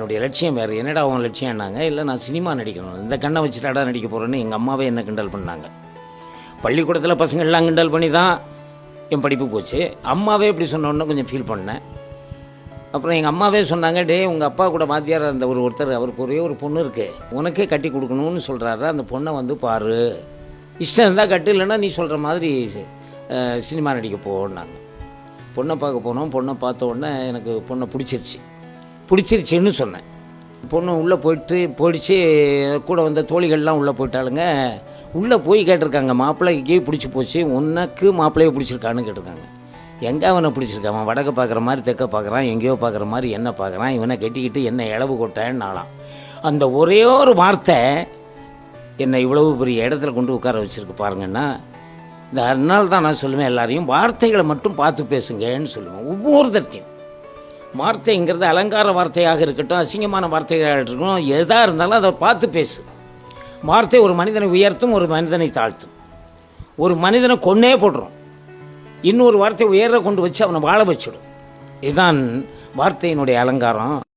என்னுடைய லட்சியம் வேறு. என்னடா அவன் லட்சியம் என்னாங்க? இல்லை நான் சினிமா நடிக்கணும், இந்த கண்ணை வச்சுட்டாடா நடிக்க போகிறேன்னு எங்கள் அம்மாவே என்ன கிண்டல் பண்ணாங்க. பள்ளிக்கூடத்தில் பசங்கள்லாம் கிண்டல் பண்ணி தான் என் படிப்பு போச்சு. அம்மாவே இப்படி சொன்னோன்னு கொஞ்சம் ஃபீல் பண்ணேன். அப்புறம் எங்கள் அம்மாவே சொன்னாங்க, டே உங்கள் அப்பா கூட வாத்தியார் அந்த ஒருத்தர், அவருக்கு ஒரே ஒரு பொண்ணு இருக்குது, உனக்கே கட்டி கொடுக்கணும்னு சொல்கிறாரு, அந்த பொண்ணை வந்து பாரு, இஷ்டம் இருந்தால் கட்டு, இல்லைன்னா நீ சொல்கிற மாதிரி சினிமா நடிக்க போனாங்க. பொண்ணை பார்க்க போனோம். பொண்ணை பார்த்த உடனே எனக்கு பொண்ணை பிடிச்சிருச்சின்னு சொன்னேன். பொண்ணு உள்ளே போயிடுச்சு. கூட வந்த தோழிகள்லாம் உள்ளே போயிட்டாளுங்க. உள்ளே போய் கேட்டிருக்காங்க, மாப்பிள்ளைக்கே பிடிச்சி போச்சு, உனக்கு மாப்பிள்ளையை பிடிச்சிருக்கான்னு கேட்டிருக்காங்க. எங்கே அவனை பிடிச்சிருக்கான்? அவன் வடக்க பார்க்குற மாதிரி தெற்க பார்க்குறான், எங்கேயோ பார்க்குற மாதிரி என்ன பார்க்குறான், இவனை கட்டிக்கிட்டு என்ன இளவு கொட்டேன்னு நாளாம். அந்த ஒரே ஒரு வார்த்தை என்னை இவ்வளவு பெரிய இடத்துல கொண்டு உட்கார வச்சுருக்கு பாருங்கன்னா. இந்த அதனால தான் நான் சொல்லுவேன், எல்லாரையும் வார்த்தைகளை மட்டும் பார்த்து பேசுங்கன்னு சொல்லுவேன். ஒவ்வொருத்தரையும் வார்த்தைங்கிறது அலங்கார வார்த்தையாக இருக்கட்டும், அசிங்கமான வார்த்தையாக இருக்கட்டும், எதாக இருந்தாலும் அதை பார்த்து பேசு. வார்த்தை ஒரு மனிதனை உயர்த்தும், ஒரு மனிதனை தாழ்த்தும். ஒரு மனிதனை கொன்னே போட்டுரும், இன்னொரு வார்த்தை உயர கொண்டு வச்சு அவனை வாழ வச்சுடும். இதுதான் வார்த்தையினுடைய அலங்காரம்.